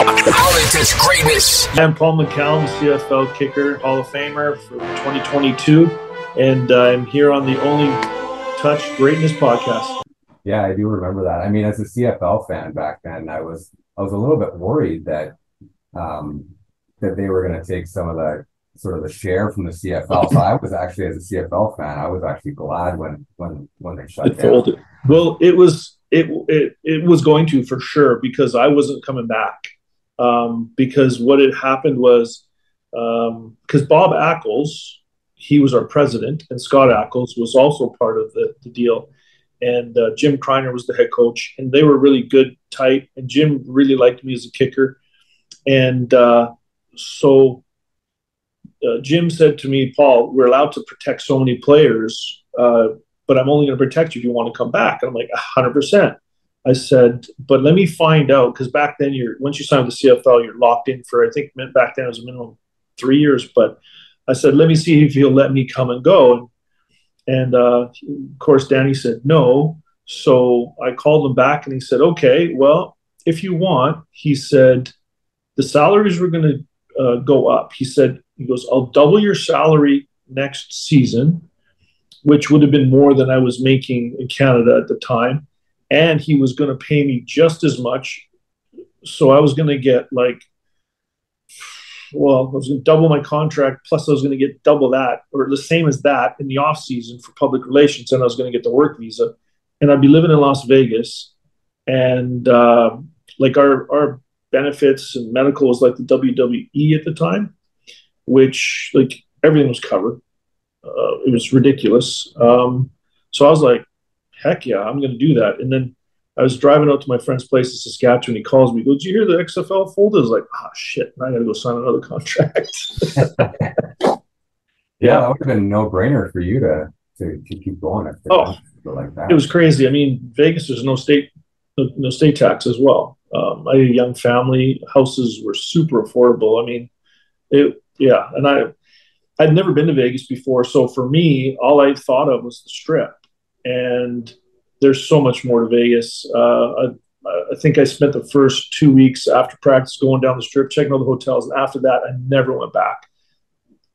Talented greatness. I'm Paul McCallum, CFL kicker, Hall of Famer for 2022, and I'm here on the Only Touch Greatness podcast. Yeah, I do remember that. I mean, as a CFL fan back then, I was a little bit worried that that they were going to take some of the sort of the share from the CFL. So I was actually, as a CFL fan, I was actually glad when they shut down. Folded. Well, it was going to, for sure, because I wasn't coming back. Because what had happened was, because Bob Ackles, he was our president, and Scott Ackles was also part of the deal. And Jim Kreiner was the head coach, and they were really good, tight. And Jim really liked me as a kicker. And so Jim said to me, Paul, we're allowed to protect so many players, but I'm only going to protect you if you want to come back. And I'm like, 100%. I said, but let me find out, because back then, once you sign with the CFL, you're locked in for, I think back then it was a minimum 3 years. But I said, let me see if he'll let me come and go. And of course, Danny said no. So I called him back, and he said, okay, well, if you want, he said, the salaries were going to go up. He goes, I'll double your salary next season, which would have been more than I was making in Canada at the time. And he was going to pay me just as much. So I was going to get I was going to double my contract, plus I was going to get double that, or the same as that, in the off season for public relations, and I was going to get the work visa. And I'd be living in Las Vegas, and our benefits and medical was like the WWE at the time, which everything was covered. It was ridiculous. So I was like, heck yeah, I'm going to do that. And then I was driving out to my friend's place in Saskatchewan. He calls me, goes, did you hear the XFL folded? I was like, shit, I got to go sign another contract. Yeah, that would have been a no-brainer for you to keep going. Like that. It was crazy. I mean, Vegas, there's no state tax as well. I had a young family. Houses were super affordable. I mean, and I'd never been to Vegas before. So for me, all I thought of was the Strip. And there's so much more to Vegas. I think I spent the first 2 weeks after practice going down the Strip, checking all the hotels. And after that, I never went back.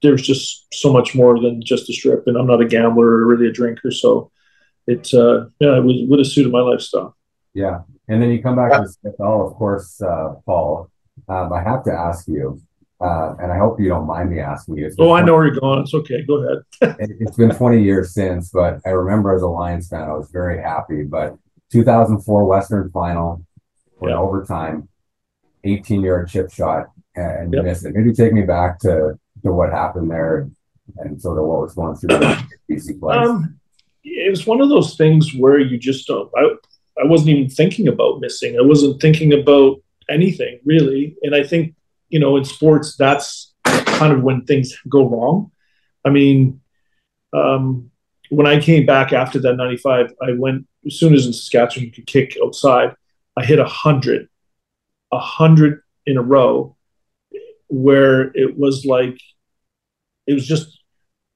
There's just so much more than just the Strip. And I'm not a gambler or really a drinker. So it would have suited my lifestyle. Yeah. And then you come back to the CFL, of course, Paul. I have to ask you, and I hope you don't mind me asking you. I know where you're going. It's okay. Go ahead. It's been 20 years since, but I remember as a Lions fan, I was very happy. But 2004 Western Final, in overtime, 18-yard chip shot, and you missed it. Maybe take me back to what happened there and sort of what was going through the BC plays. It was one of those things where you just don't. I wasn't even thinking about missing. I wasn't thinking about anything, really. And I think, in sports, that's kind of when things go wrong. I mean, when I came back after that 95, I went, as soon as in Saskatchewan you could kick outside, I hit 100 in a row, where it was just,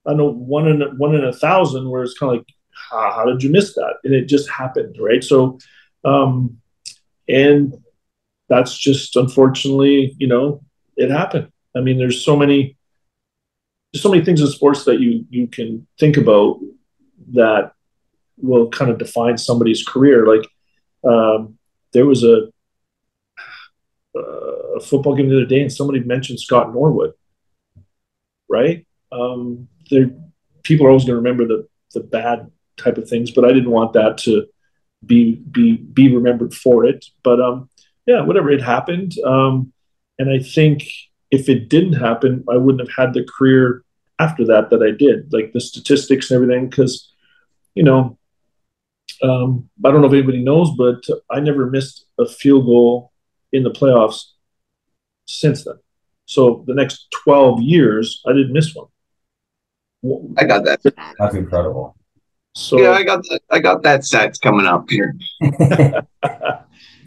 I don't know, one in 1,000, where it's kind of like, how did you miss that? And it just happened, right? So, and that's just, unfortunately, it happened. I mean, there's so many things in sports that you can think about that will kind of define somebody's career. There was a football game the other day, and somebody mentioned Scott Norwood, right? People are always going to remember the bad type of things, but I didn't want that to be remembered for it. But whatever, it happened. And I think if it didn't happen, I wouldn't have had the career after that I did, like the statistics and everything. Because, I don't know if anybody knows, but I never missed a field goal in the playoffs since then. So the next 12 years, I didn't miss one. I got that. That's incredible. So yeah, I got that stats coming up here.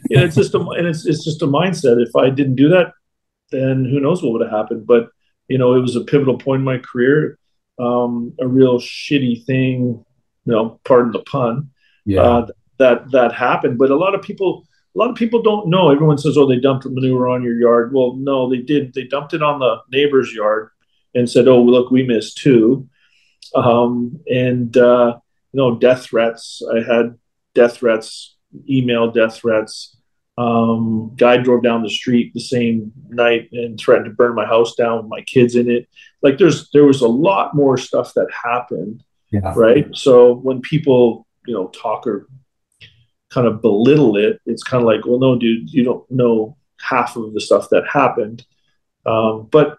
It's just a mindset. If I didn't do that, then who knows what would have happened. But it was a pivotal point in my career, a real shitty thing, pardon the pun, that happened. But a lot of people lot of people don't know. Everyone says, "Oh, they dumped the manure on your yard." Well, no, they didn't. They dumped it on the neighbor's yard and said, "Oh, look, we missed too." And death threats. I had death threats, email death threats. Guy drove down the street the same night and threatened to burn my house down with my kids in it. Like there was a lot more stuff that happened, right? So when people talk or kind of belittle it, it's kind of like, well, no, dude, you don't know half of the stuff that happened. But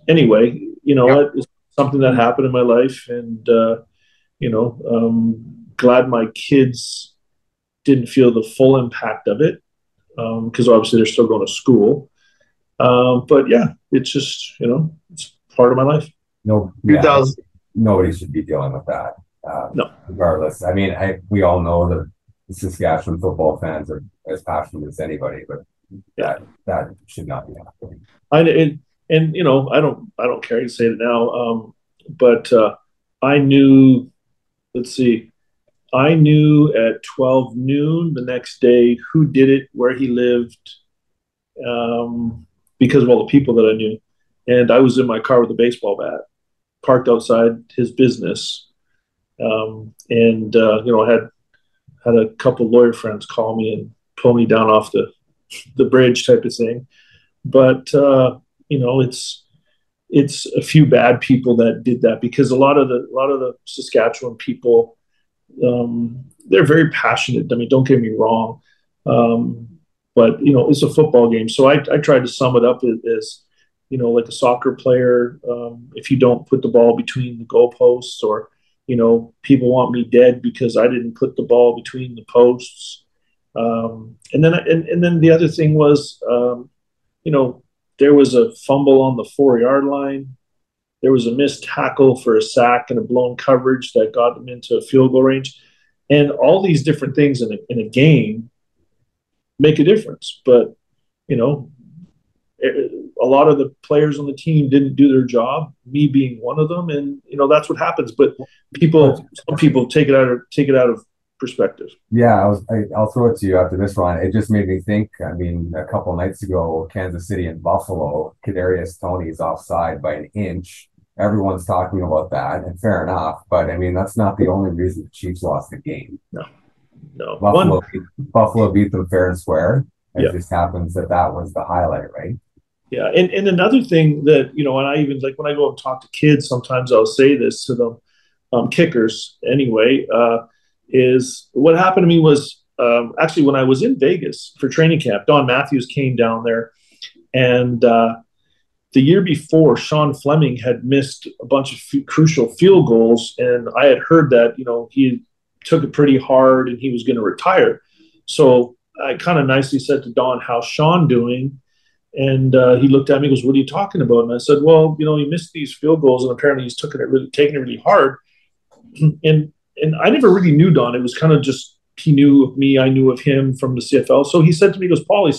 anyway, it's something that happened in my life, and glad my kids didn't feel the full impact of it, because obviously they're still going to school. But yeah, it's just it's part of my life. No, yeah, nobody should be dealing with that. No, regardless. I mean, we all know that the Saskatchewan football fans are as passionate as anybody, but that should not be happening. I don't care to say it now, but I knew. Let's see. I knew at 12 noon the next day who did it, where he lived, because of all the people that I knew. And I was in my car with a baseball bat, parked outside his business, and I had a couple lawyer friends call me and pull me down off the bridge type of thing. But it's a few bad people that did that, because a lot of the Saskatchewan people, they're very passionate. I mean, don't get me wrong, but it's a football game. So I tried to sum it up as like a soccer player. If you don't put the ball between the goalposts, or people want me dead because I didn't put the ball between the posts. And then the other thing was, there was a fumble on the 4-yard line. There was a missed tackle for a sack and a blown coverage that got them into a field goal range. And all these different things in a game make a difference. But, a lot of the players on the team didn't do their job, me being one of them. And, that's what happens. But some people take it out of perspective. Yeah, I'll throw it to you after this one. It just made me think. I mean, a couple nights ago, Kansas City and Buffalo, Kadarius Toney's offside by an inch. Everyone's talking about that, and fair enough. But I mean, that's not the only reason the Chiefs lost the game. No. Buffalo beat them fair and square. It just happens that was the highlight, right? Yeah, and another thing that and I even, like, when I go and talk to kids, sometimes I'll say this to them, kickers anyway. Is what happened to me was, actually when I was in Vegas for training camp, Don Matthews came down there, and the year before, Sean Fleming had missed a bunch of crucial field goals, and I had heard that he took it pretty hard and he was going to retire. So I kind of nicely said to Don, "How's Sean doing?" And he looked at me and goes, "What are you talking about?" And I said, "Well, he missed these field goals, and apparently he's taking it really hard." And I never really knew Don. It was kind of just, he knew of me, I knew of him from the CFL. So he said to me, he goes, "Paul,"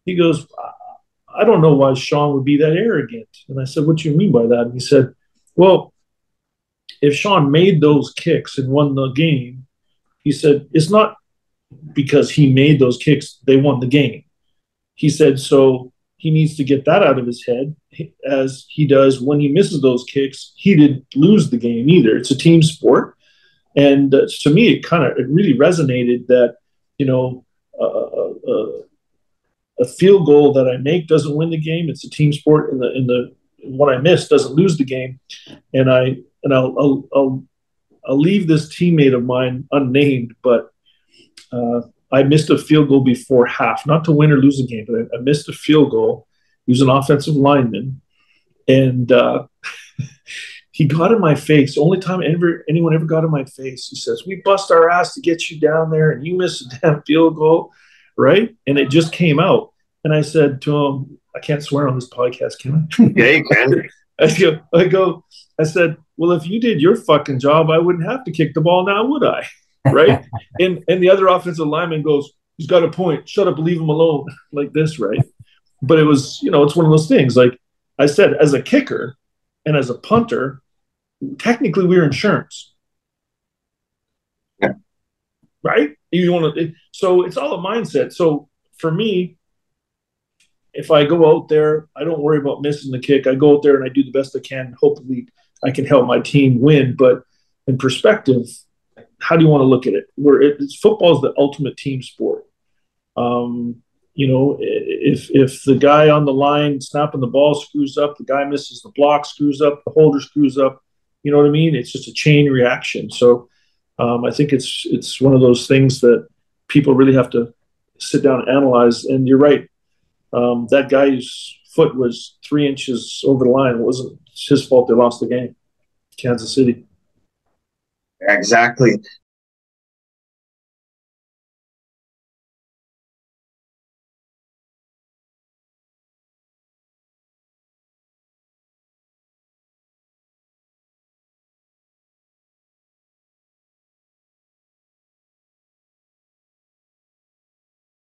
he goes, "I don't know why Sean would be that arrogant." And I said, "What do you mean by that?" And he said, "Well, if Sean made those kicks and won the game," he said, "it's not because he made those kicks, they won the game." He said, "So he needs to get that out of his head, as he does when he misses those kicks. He didn't lose the game either. It's a team sport." And to me, it really resonated that, a field goal that I make doesn't win the game. It's a team sport, and the what I miss doesn't lose the game. And I'll leave this teammate of mine unnamed, but I missed a field goal before half, not to win or lose the game, but I missed a field goal. He was an offensive lineman, and he got in my face. The only time anyone ever got in my face. He says, "We bust our ass to get you down there, and you missed a damn field goal," right? And it just came out. And I said to him, I can't swear on this podcast, can I? Yeah, you can. I said, "Well, if you did your fucking job, I wouldn't have to kick the ball now, would I?" Right? and the other offensive lineman goes, "He's got a point. Shut up, leave him alone." Like this, right? But it was, it's one of those things. Like I said, as a kicker and as a punter, technically we're insurance. Yeah. right? You want to, so it's all a mindset. So for me, if I go out there, I don't worry about missing the kick. I go out there and I do the best I can. Hopefully, I can help my team win. But in perspective, how do you want to look at it? Football is the ultimate team sport. If the guy on the line snapping the ball screws up, the guy misses the block, screws up, the holder screws up. You know what I mean? It's just a chain reaction. So I think it's one of those things that people really have to sit down and analyze. And you're right. That guy's foot was 3 inches over the line. It wasn't his fault they lost the game. Kansas City. Exactly.